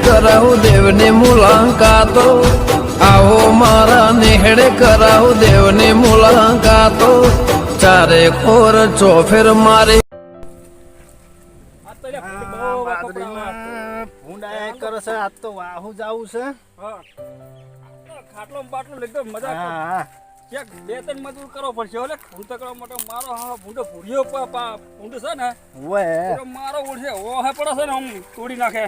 કરાવું દેવની મુલાકાતો, આવો મારા નેહડે કરાવું દેવની મુલાકાતો, ચારે ખોર ચોફેર મારે ખાટલો બાટલો એકદમ મજા ક્યાંક બે ત્રણ મજૂર કરવો પડશે ઓલે હું તો કરવા માટે મારો હા ભૂંડો ભૂર્યો ભૂંડો છે ને મારો ઓળશે ઓ હે પડે છે ને આમ તોડી નાખે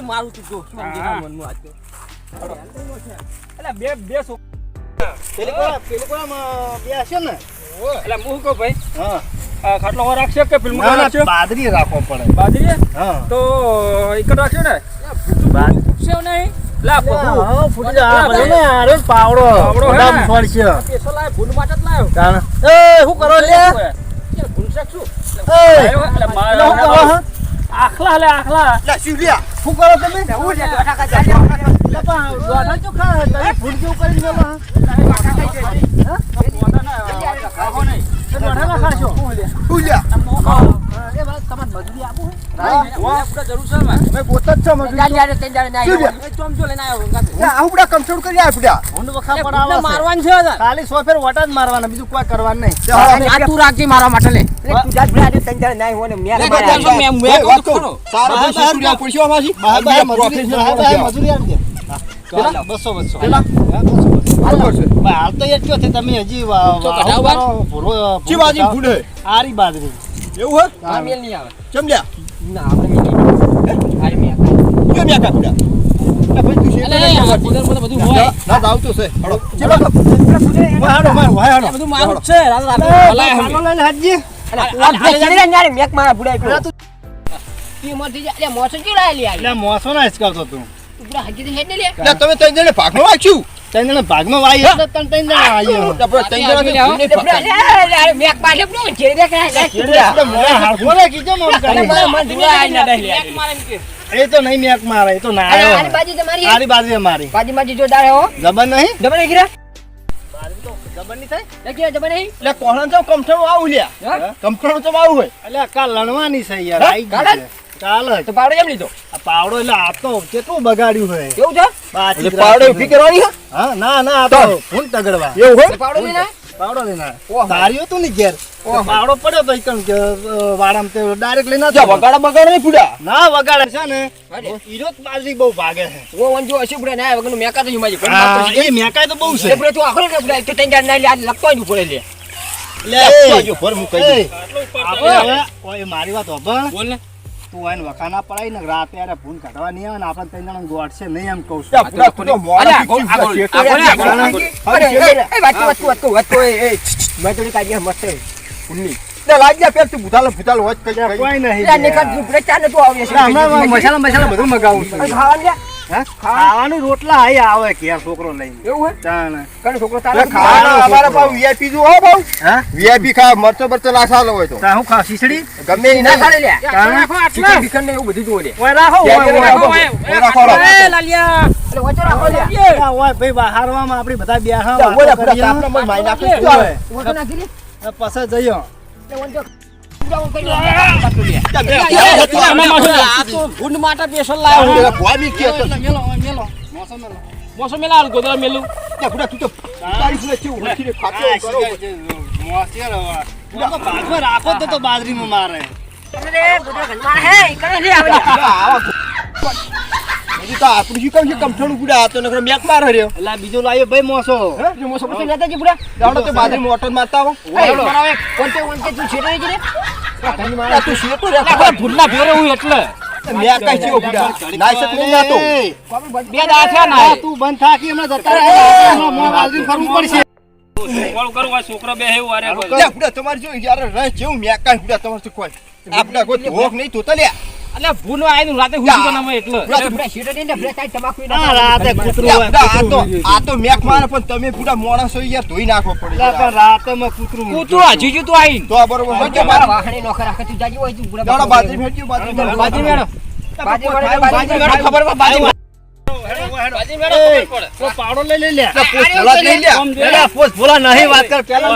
મારું તું જો બે બે ખાટલો રાખશે કે ફિલ્મ બાદરી રાખવો પડે. બાજરી તો એક જ રાખશે ને ફૂટશે નહીં લા પાવડો શું કરો લે આખલા લે આખલા શું કરો તમે ફૂડ કેવું ખાલી સો ફેર વટા જ મારવાના, બીજું કોઈ કરવાનું નહીં. તું રાખી મારવા માટે લે હાલ તો એ કયો તમે હજી આરી બાજરી એવું મેલ નહીં આવે ચમલ્યા ના આપણે મેલ બધું હોય બધું મારું છે મેક મારા ભૂડાય મોસો ક્યું લાયેલી મોસો ના કરતો તું તમે ત્રણ જણે ભાગમાં વાંચ્યું ત્રણ જણા ભાગમાં વાઈ એટલે ત્રણ જણા એ તો નહીં મેક મારે એ તો ના આરી બાજુ મારી જબર નહીં જબર નહીં ગીરા જબર નહીં થાય જબર નહીં એટલે કોણ તો કમઠણું આવું લ્યા કમઠણું તો આવું હોય એટલે કાલ લણવાની છે યાર આઈ ગઈ છે. ચાલ તો પાવડો કેમ લીધો આ પાવડો એટલે આ તો કેટલું બગાડ્યું હોય એવું છે પાવડો ઉભી કરવાની હા ના ના આ તો ફૂલ તગડવા એવું હોય પાવડો લઈને પાવડો લઈને તારી હતું ને ઘેર પાવડો પડ્યો તો ઈકણ કે વાડામાં તે ડાયરેક્ટ લઈને વગાડા બગાડ નહીં પૂડા ના વગાડે છે ને ઈરો જ બાજરી બહુ ભાગે છે ઓ વંજો હશે બુડા ના વગરનું મેકા તો માજી એ મેકાય તો બહુ છે એ તું આખો ને બુડા તો તઈ ના લે આજ લખતો જ પડે લે લે જો પર હું કહી દઉં આપણે હવે ઓય મારી વાત હોભળ બોલ ને તું આઈને વખાના પડાય ને રાતે યારે ફોન કાઢવા નહીં આવે ને આપણે ત્રણ જણા ગોઠશે નહીં એમ કહું છું પૂડા તો મોડા લાગ્યા પેર તું ભૂતાલો ભૂતાલો હોત કઈ કોઈ નહીં મસાલા બધું મગાવું છું ખાવાનું રોટલા આઈ આવે કે છોકરો લઈને એવું ચાને છોકરો ખાવાના અમારા પાવ વીઆઈપી જો હો ભાવ હા વીઆઈપી ખા મરચો બરચો નાખાલો હોય તો તા હું ખા શીસડી ગમે ઈ ના ખાડે લે ભીખંડ ને એવું બધું જોવે ઓય રાખો ઓય લાલિયા એટલે વચ્ચે રાખો લે ઓય ભાઈ બહારમાં આપણી બધા બેહા ઓય પૂડા તાપના મય માઈ નાખી ઓય વચ્ચે નાખી લે પછી જઈયો વંજો ગુંડ માટે પેશલ લાવ્યો ભોમી કે મોસમ મેલા ગોદરા મેલું પૂડા તું તો તારી ફૂલે છે ઉઠીને ખાતો કરો બાજમાં રાખો તો બાજરીમાં મારે હજી તો આપણું શું કામ છે કમઠણું પૂડા આ તો નકરો મેક માર રહ્યો એટલે બીજો લાવ્યો ભાઈ મોસો મોસમ પછી નેતાજી પૂરા દાડો તો બાજરી મોટર મારતા હો કોન્ટે તું છેડો છે ને તું શેતો રે ભૂલના ભેરે હું એટલે મેક કઈ છે પૂડા નાઈ સક નહીં નાતો બે દા છે ના તું બંધ થાકી હમણાં જતા રહે બાજરી ફરવું પડશે કોણ કરવા છોકરો બે હેવ આરે લે પૂડા તમાર જો યાર રહે જેવું મેક કઈ પૂડા તમાર તો કોઈ આપડા કોઈ ધોક નહીં તો લે એટલે ભૂનો આયનું રાતે હુજી બનાવે એટલે પૂરા શેડો દે ને બ્રેક આઈ તમાકુ આ રાતે કૂતરું હોય આ તો મેક મારે પણ તમે પૂરા મોણસો યાર ધોઈ નાખવો પડે પણ રાતે માં કૂતરું હજી તો આઈ તો બરોબર તો મારા વાહણે નોખર રાખે તું જાજી હોય તું પૂરા દાડો બાજરી ફેટ્યું બાજરી બાજી મેળો ખબર બાજી બાજી મેળો ખબર પડે. તો પાવડો લઈ લે પોસ ભોલા લઈ લે. આમ દે. અરે પોસ ભોલા નહીં વાત કર પેલા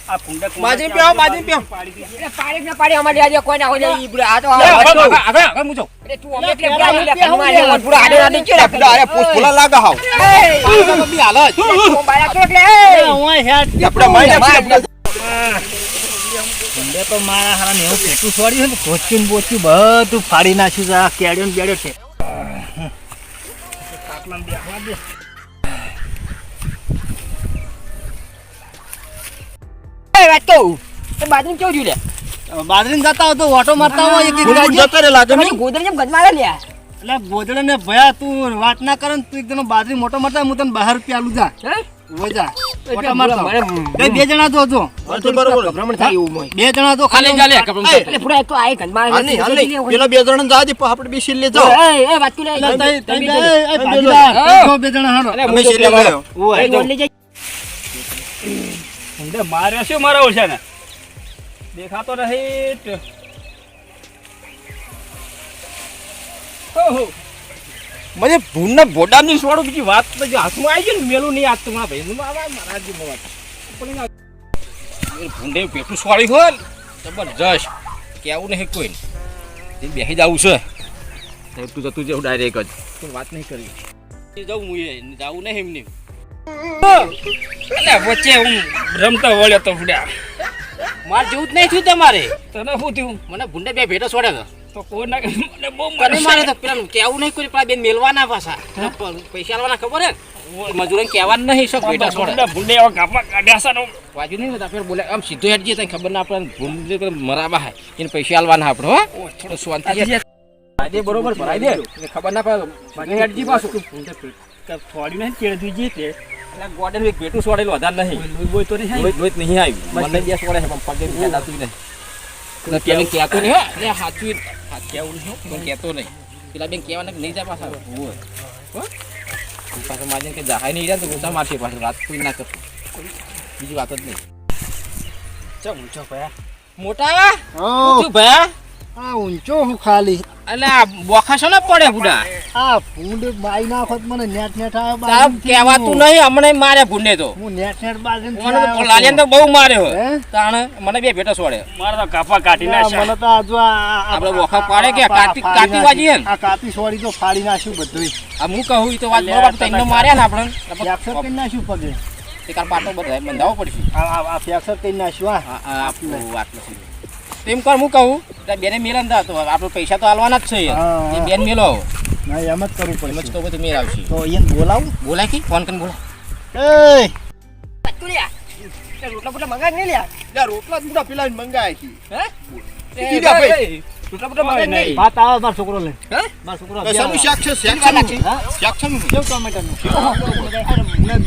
આ ફૂંડક બાજી પીઓ, બાજી પીઓ. પાડી ના પાડી અમારે આજે કોઈ ના હોય ઈ બુડા આ તો હવે હું જાઉં. અરે તું અમે એટલે બુડા લે કનવારે ઓર બુડા આડે આડે કે રાખ અરે પોસ ભોલા લાગા હાવ. પાવડો બી હાલ જ. તું બાળા કે એટલે આપણે મારી બે તો મારા હારા ને એવું પેટું છોડ્યું ને ભોચું ને બોચું બધું ફાડી નાખ્યું છે આ કેડ્યો ને બેડ્યો છે એ વાત કહું તો બાજુ કેવું જોઈ લે બાજરી જતા હતો ઓટો મારતા હોય એક જતો રે લાગે તમે ગોદરે જેમ ગજમારે લે એટલે ગોદડે ને ભયા તું વાત ના કરે ને તું એકદમ બાજરી મોટો મારતા હું તને બહાર રૂપિયા આલું જા હે વજા એટલે ઓટો મારતા મને બે જણા તો હતો ભ્રમણ થાય એવું મોય બે જણા તો ખાલી ચાલે કપડું એટલે પૂરા તો આય ગજમારે હાલ નહીં પેલા બે જણ જાજે આપણે બે શીલ લે જાઓ એ વાત તું લે બે જણા હારો અમે શીલ લે ગયો એ ગોળ લઈ જાય ફૂંડે માર્યો છે મારા ઓછા ને દેખાતો નહીં ઓહો મને ભૂંડના ભોડાની સોડો બીજી વાત તો જે હાથમાં આવી ગઈ ને મેલું નહીં આજ તો મારા ભાઈ મારા જે વાત પણ આ ભૂંડે પેટું સોળી હોય ને જબરજસ્ત કેવું નહીં કોઈ ને બેસી જવું છે તું જતું જેવું ડાયરેક્ટ જ તું વાત નહીં કરી જવું હું જવું નહીં એમને અલે વચ્ચે હું રમતો વળ્યો તો ફૂડ્યા માર જેવું જ નહીં થયું તમારે તને શું થયું મને ભૂંડે બે ભેટો સોડે તો કોઈ ના મને બહુ કને મારે તો પેલા કેવું નહીં કોઈ પેલા બેન મેલવાના પાછા પૈસા આલવાના ખબર હે મજૂરને કહેવાનું નહીં શું ભેટા સોડે ભૂંડે એવા કાપા કાઢ્યા છે ને વાજુ નહીં હતા બોલે આમ સીધો હેડ જઈએ તને ખબર ના આપણને ભૂંડે મરાબા હે એને પૈસા આલવાના આપણે હો થોડો શાંતિ દે બરોબર ભરાઈ દે એટલે ખબર ના પડે હેડ જી પાછું થોડી નહીં ચેડ દીજી તે એટલે ગોડન એક ભેટું સોડેલું વધારે નહીં લોહી બોય તો નહીં લોહી નહીં આવ્યું મને બે સોડે છે પણ પગે બીજા દાતું નહીં એટલે પેલે કહેતો નહીં હો એટલે સાચું કેવું નહીં પણ કહેતો નહીં પેલા બેન કહેવાના નહીં જાય પાછા હો પાછું માજે કે જહાય નહીં રહ્યા તો ગુસ્સા મારશે પાછું રાત કોઈ ના કરશું બીજી વાત જ નહીં ચમ ઊંચો ભયા મોટા હા શું ભયા આ ઊંચો હું ખાલી એટલે આ બોખા છો ને પડે બુડા આ ભૂંડ બાઈ નાખત મને નેટ નેટ આવે તાર કહેવાતું નહીં હમણાં મારે ભૂંડે તો હું નેટ નેટ બાજરી મને લાલિયાને તો બહુ માર્યો હે? તાણે મને બે ભેટો સોડે મારે તો કાપા કાઢી નાખ્યા મને તો આજુ આપણે બોખા પાડે કે કાતી વાજી હે ને આ કાતી સોડી તો ફાડી નાખ્યું બધું આ હું કહું ઈ તો વાત બરોબર તઈને માર્યા ને આપણે ફ્રેક્ચર કરી નાખ્યું પગે તે કાલ પાટો બધા બંધાવો પડશે આ ફ્રેક્ચર કરી નાખ્યું આપણું વાત નથી તેમ કર હું કહું બેને મેલન દા તો આપણે પૈસા તો આલવાના જ છે હા. એ બેન મેલો ના એમ જ કરવું એમ જ પડશે તો બધું મેળ આવશે તો એને બોલાવું બોલાય કે ફોન કરીને બોલા એ વાત તું લે રોટલા બોટલા મંગાઈ નહીં લે રોટલા જ પેલા મંગાય છે હે રોટલા બોટલા મંગાઈ નહીં ભાત આવે મારો છોકરો લે હે? મારો છોકરો શાકનું શાક છે શાક શાકનું કેવું ટમેટાનું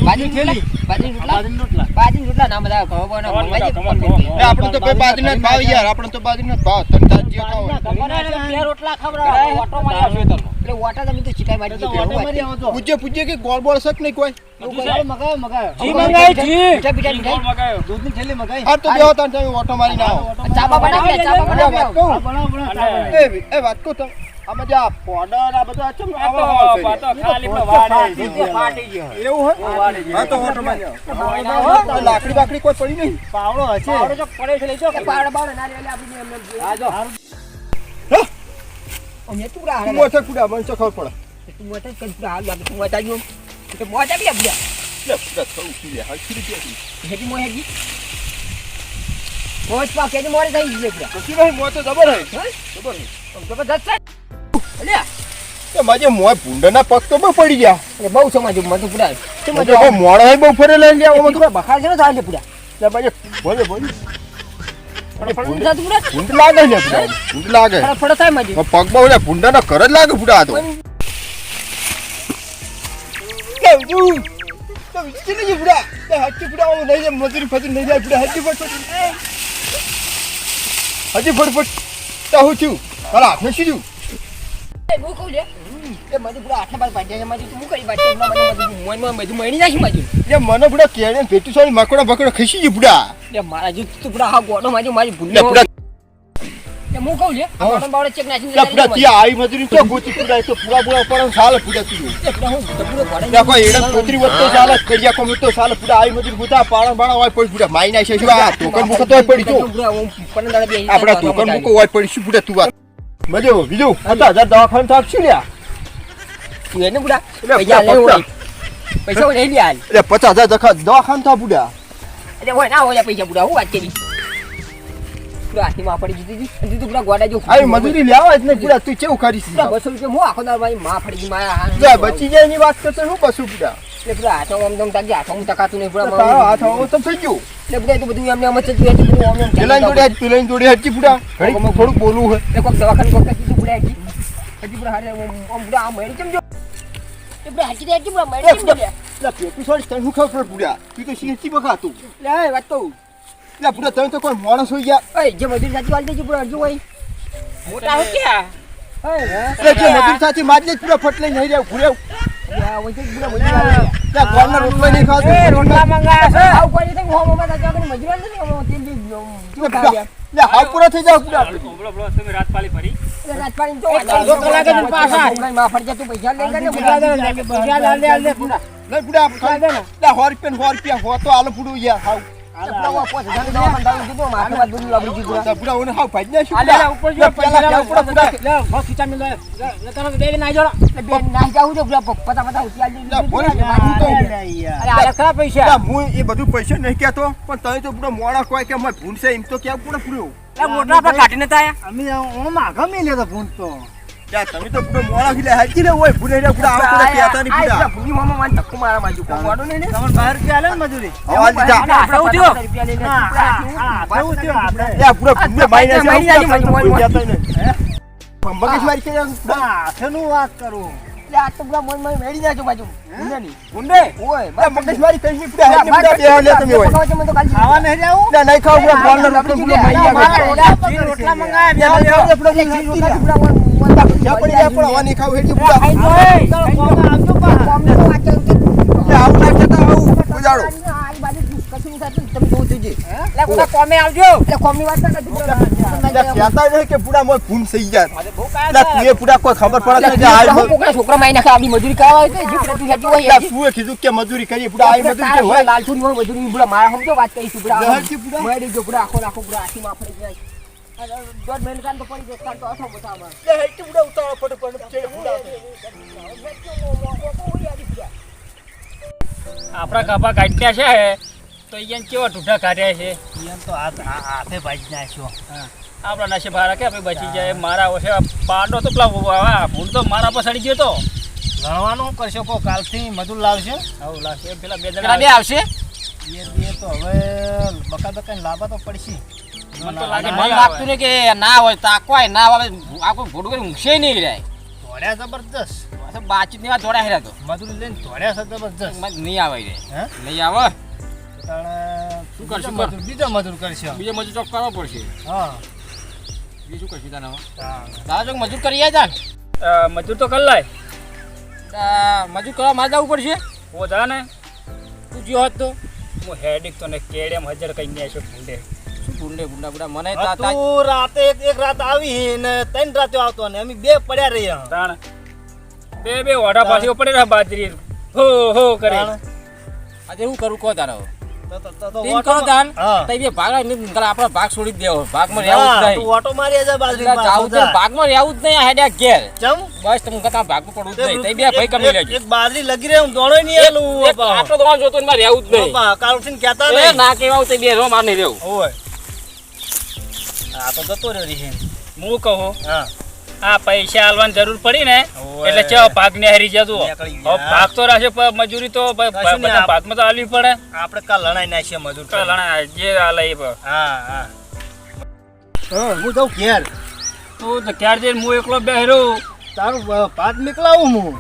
બાજરી થેલી બાજરી રોટલા બાજરીના રોટલા બાજરી રોટલા ના બધા ખબર ના મંગાઈ આપણે તો કોઈ બાજરીના જ ભાવ યાર આપણે તો બાજરીના જ ભાવ તને તાર જે ખાવ બે રોટલા ખવડાવ ઓટો મારી આવશે તને એટલે ઓટા તમે તો ચીટાઈ મારી દીધી પૂજ્ય પૂજ્ય કે ગોળ બોળ શક નહીં કોઈ મગાયો જી મંગાઈ જી બીજા બીજા ગોળ મગાયો દૂધની થેલી મગાઈ હા તો બેહો તને તમે ઓટો મારી ના આવો ચાબા બનાવી લે ચાબા બનાવી અને એ વાત કહું તમે આમાં જે આ powder આ બધા ચમ આ તો ખાલી પણ વાડે ફાટી ગયો એવું હોય હા તો ઓટો મારી આવો લાકડી બાકડી કોઈ પડી નહીં પાવડો હશે પાવડો જો પડે છે લઈ જો કે પાવડો બાવડો ના લે આપણી એમને આ જો અમે તું રા તું મોથે કુડા મને તો ખબર પડે તું મોટા કઈ તું હાલ લાગે તું મોટા જો તો મોટા બી આપડે લે કુડા થવું કી લે હાલ ખીરી પીતી હેડી મોય હેડી મોજ પા કે મોરે થઈ ગઈ છે પછી ભાઈ મો તો જબર હે જબર હે જબરદસ્ત છે અલ્યા એ માજે મોય ભૂંડના પગ તો બહુ પડી ગયા એ બહુ સમજો મધુ પુરા છે મજે બહુ મોડા હે બહુ ફરે લઈ ગયા ઓમાં પુરા બખાર છે ને થાય પુરા લે માજે બોલે બોલે ભૂંડ જાતું પુરા ભૂંડ લાગે ને પુડા ભૂંડ લાગે ફળ થાય મજે પગ બહુ લે ભૂંડાના ઘર જ લાગે પુડા તો કે તું તો વિચી નહીં પુડા તે હચ્ચી પુડા ઓ નહીં મજૂરી ફજૂરી નહીં જાય પુડા હચ્ચી ફટ હજી ફટફટ તો હું છું હાલા હાથને સીધું એ બહુ કહું લે એ મજે પુરા આઠા બાર પાડ્યા મજે તું કરી બાટી મને મોય બધું મણી નાખી મજે એ મને પુડા કેણે ભેટી સોળી મકોડા બકડા ખસી ગઈ પુડા એ મારા જો તું પુરા હા ગોડો મારી મારી ભૂલ લે પુડા એટલે હું કહું લે આ હા. બાવડો બાવડો ચેક નાખીને ત્યાં પૂરા ત્યાં આવી મજૂરી તો ગોતી પૂરા તો પૂરા પૂરા પડે સાલે પૂરા તું એટલે હું ડબુડો ભરાઈ ત્યાં કોઈ એડમ કોતરી વધતો સાલે કડિયા કોમ તો સાલે પૂરા આવી મજૂરી પૂરા પાણા બાણા હોય પડી પૂરા માઈ નાખે છે આ ટોકન મુકો તો પડી તો આપડા ટોકન મુકો હોય પડી શું પૂરા તું વાત મજો બીજું 5000 દવાખાને થાકશું લ્યા તું એને બુડા એટલે પૈસા લે પૈસા. હોય પૈસા હોય લઈ લે હાલ એટલે 50000 દવાખાને થા પૂરા એટલે હોય ના હોય પૈસા બુડા હું વાત કરી બુડા હાથીમાં પડી જીતી હતી તું બુડા ગોડા જો આવી મજૂરી લેવા જ ને પૂરા તું કેવું કરીશ બુડા 200 રૂપિયા હું આખો દાળ મારી માં પડી ગઈ મારા લે બચી જાય એની વાત કરતો શું બસું પૂરા એટલે બુડા હાથો આમ તેમ તાકી હાથો હું ટકાતું નહીં બુડા તારો હાથ આવો તો થઈ ગયું એટલે બુડા એ તો બધું એમને આમ જ થતું હતું બધું આમ એમ પેલાની જોડે હજી પૂરા ઘડીક થોડુંક બોલવું હે એટલે કોક દવાખાને કોક કીધું બુડા હજી બુડા હારે આમ બુડા આ મળી કેમ જો એ બુડા હજી હજી બુડા મળી કેમ જો લે એટલે પેટું સોરી તને હું ખબર પૂરા તું તો શીખી બખાતું લે વાત કહું એટલે પૂરા તમે તો કોઈ માણસ હોઈ ગયા ઓય જે મજૂરી સાચી વાલ દેજો બુડા અડજો હોય મોટા હો ક્યાં એટલે જે મજૂર સાથે મારી પૂરા ફટ લઈને નહીં રહ્યા ઘુરે યા વજે બુડા મજૂરી આવે ત્યાં ગોળના રોટલા નહીં ખાતું એ રોટલા મંગાયા છે આવ કોઈ તો હોમ માં જાજો કે મજૂરી નથી હોમ તેલ દી જો ખાયા એટલે હાવ પૂરા થઈ જાવ પૂરા બોલો તમે રાત પાલી ફરી રાજપાણી તો અડધો કલાકે તું પાછા માં ફરજે તું પૈસા લઈ ગયો ને પૈસા લે લે પૂરા નહીં પૂરા ખાઈ દે ને એટલે 100 રૂપિયા હો તો આલો પૂરું યાર હાવ પૂરા વા 5000 દવા મંડાવી દીધો માથે વાત બધું લાગી દીધું એટલે પૂરા ઓને હાવ ભાઈ નાખ્યું આલે ઉપર જો પૈસા પૂરા પૂરા લે બસ ખીચા મે લે તને દે ના જોડો બે ના જાવું જો પૂરા પતા પતા ઉતાર દીધું અરે આ ખરા પૈસા હું એ બધું પૈસા નહીં કહેતો પણ તમે તો પૂરા મોડા કોઈ કે મેં ભૂલ છે એમ તો કેવું પૂરા પૂરું મોટા આપણે કાઢીને તાયા અમે હું માગા મે લેતો ફોન તો યા તમે તો પૂરા મોડા ખીલે હાજી ને હોય ભૂલે રે પૂરા આવો તો કહેતા નહીં પૂરા ભૂલી મામા માન ધક્કો મારા બાજુ કોવાડો ને તમાર 12 રૂપિયા આલે ને મજૂરી આવા દીધા યા પૂરા ભૂલે માઈના છે કહેતા નહીં મગજ મારી કે હાથનું વાત કરું આ તો પૂરા મન માં મેળી નાખજો બાજુ ગુંડે ની ગુંડે ઓય મગજ મારી કઈ નહીં પૂરા હાથને પૂરા બે લે તમે હોય ખાવા નહીં જાવું ના નહીં ખાવ પૂરા બોલ ના રોટલો પૂરા માઈ આવે રોટલા મંગાયા બે લે પૂરા પડી જાય પણ હવા નહીં ખાવ હેડી પૂરા આવજો પા કોમને તો વાંચે આવું ના કહેતા આવું ઉજાડો આ બાજુ કશું નહીં થતું તમે જોઈ જોજે લે પૂરા કોમે આવજો લે કોમની વાત ના કરજો કહેતા નહીં કે પૂરા મોય ભૂન થઈ જાય એટલે તું એ પૂરા કોઈ ખબર પડે કે આ કોકના છોકરા માઈ નાખે આપણી મજૂરી કરવા આવે છે જે તું સાચી હોય એટલે તું એ કીધું કે મજૂરી કરીએ પૂરા આ મજૂરી કે હોય લાલચુ ની હોય મજૂરી પૂરા મારા સમજો વાત કરી છું પૂરા લહેરથી પૂરા? મેળી જો પૂરા આખો પૂરા આખી માં ફરી જાય દોઢ મહિને કાન તો પડી જાય કાન તો અથો બતાવા એટલે હેટી પૂરા ઉતાવળ ફટ ચેડે પૂરા આપણા કાપા કાઢ્યા છે તો અહીંયા કેવા ઠૂઠા કાઢ્યા છે તો હાથે ભાજી નાખ્યો આપણા નસીબ હારા કે આપણે બચી જાય મારા ઓછે પાડો તો પેલા ભૂલ તો મારા પર સડી ગયો તો ગણવાનું કરશો કો કાલથી મજૂર લાવશે આવું લાગશે પેલા બે પેલા બે જણા આવશે એ તો હવે બકા બકાને લાવવા તો પડશે મને તો લાગે મને લાગતું ને કે ના હોય તાકવાય ના આવે આખું ભોડું કરી ઊંઘશે નહીં રહે ધોડ્યા જબરજસ્ત બાતચીત ની વાત જોડ્યા હેરા તો મજૂરી લઈને ધોડ્યા છે જબરજસ્ત નહીં આવે રે હે નહીં આવે શું કરશું? બીજો મજૂર કરશે બીજો મજૂર ચોક કરવો પડશે હા બીજું શું કરશું તાના દાદા જો મજૂર કરી જાય મજૂર તો કરી લાય મજૂર કરવા મારે જવું પડશે ઓ જા ને તું જ્યો હોત તો હું હેડિક તો ને કેડેમ હજાર કઈ ને છે ભૂંડે શું ગુંડે ગુંડા ગુંડા મને તું રાતે એક રાત આવી ને 3 રાતે આવતો ને અમે બે પડ્યા રહ્યા તાણ બે ઓઢા પાછી પડી રહ્યા બાજરી હો કરે આજે હું કરું કહો તારો તો તીન કરો દાન હા. તઈ બે ભાગ નીકળ આપણા ભાગ છોડી દેવો ભાગમાં રહેવું જ તું નહીં ઓટો મારી જા બાજરી જાવું છે ભાગમાં રહેવું જ નહીં હેડ્યા ઘેર ચમ બસ તમે કતા ભાગમાં પડવું જ નહીં તઈ બે ભાઈ કમી લેજો એક બાજરી લગી રહે હું દોડો નહીં આલું એક આટલો દવા જોતો ને મારે રહેવું જ નહીં બાપા કાલ ઉઠીને કહેતા એ નહીં ના કેવા તઈ બે રો માર નહીં રહેવું ઓય આ તો જતો રહ્યો રીહીન હું કહું હા આ પૈસા આલવાની જરૂર પડી ને ઓવે. એટલે ચો ભાગ ને હરી જતો નીકળી ગયા. હવે ભાગ તો રાખે પણ મજૂરી તો કશું નહીં, બધા ભાગમાં તો આલવી પડે આપણે કાલ લણાઈ નાખીએ મજૂર તો લણા જે આલે એ પણ. હા હા હું જાઉં ઘેર તું તો ક્યારે જઈને હું એકલો બેહરો તારું ભાત નીકળાવું હું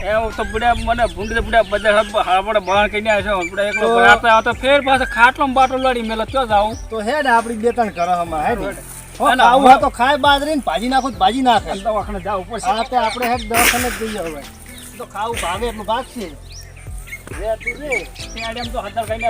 એમ તો બુડા મને ભૂંડ બુડા બધા આપણે બહાર કહીને આવ્યો છે બુડા એકલો ભરાતા આવતો ફેર પાછો ખાટલો બાટલો લડી મેલો ક્યાં જાઉં તો હેડ આપડી બે ત્રણ કરો હમણાં હેડ હેડ. ખાવું હોય તો ખાય બાજરી ને ભાજી નાખો તો ભાજી નાખે દવાખાને જાવ પડશે હા તો આપણે હેડ દવાખાને જ જઈએ હવે તો ખાવું ભાવે એટલું ભાગ છે રે તું રે ત્યાં એમ તો હજાર કહીને